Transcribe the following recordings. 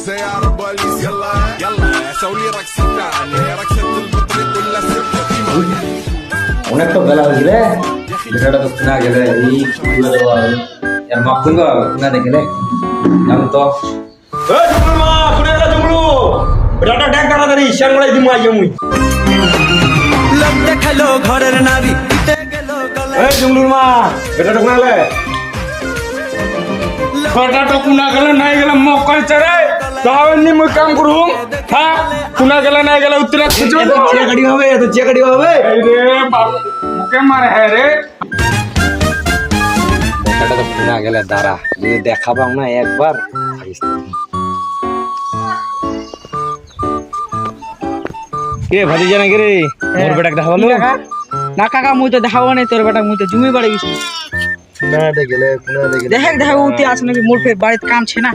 جاهزة يا عرباليس يلا يلا سوي لي رقصة تانية رقصة البطل كلها سبت قيمة অনেক তো বেলা হয়ে গেলে বেটাটা তো শোনা গেলে এই এর মা খুলবা না দেখলে আমি তো এই জুমলু মা কুড়ে গেল জুমলু বেটাটা ডাক তাড়াতাড়ি শ্যামলাই দিমু আইয়া মুই লোক দেখালো ঘরের নারী পিতে গেল গলা এই জুমলুর মা বেটাটা কোনালে বেটাটা কোনা গেলে নাই গেলে মকল চরে তাহলে মুই কাম করুম হ্যাঁ কোনা গেলে নাই গেলে উত্তরে খুঁজো চেয়ে গাড়ি হবে এত চেয়ে গাড়ি হবে এই রে বাপ মুকে মারে হ্যাঁ রে বেটাটা তো শোনা গেলে দাঁড়া যদি দেখাবাম না একবার কে ভাজি জানা কে রে মোর বেটাকে দেখাবালো না কাকা মুই তো দেখাবো নাই তোর বেটা মুই তো জমি বাড়ি গেছি না দেখলে কোনা দেখলে দেখে উঠে আসে নাকি মোর ফের বাড়িতে কাম ছে না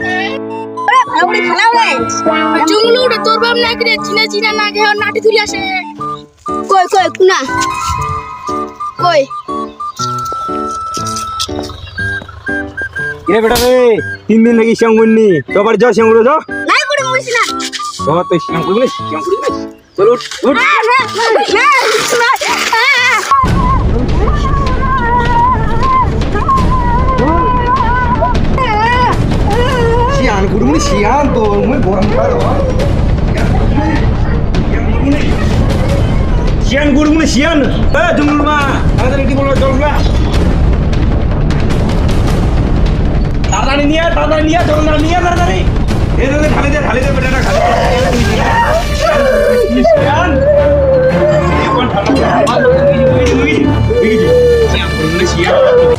ভালো করে খেলাও রে জুমলু ওটা তোর বাপ না কি রে চিনা চিনা না গে নাটি তুলি আসে কই কই কুনা কই রে বেটা রে 3 দিন লাগি শ্যাম গুন্নি তো বাড়ি যাও শ্যাম গুলো যাও নাই করে মুইছ না তো তো শ্যাম গুলো শ্যাম গুলো চল উঠ উঠ শিয়ান গুড়মুনি শিয়ান তো মুই গরম পারো শ্যাম গুড়মুনি শ্যাম এ জুমলুর মা তাড়াতাড়ি কি বলো চল না তাড়াতাড়ি নিয়ে চল না নিয়ে তাড়াতাড়ি এই দে ঢালি দে বেটাটা খালি শ্যাম কোন ঠান্ডা শ্যাম গুড়মুনি শ্যাম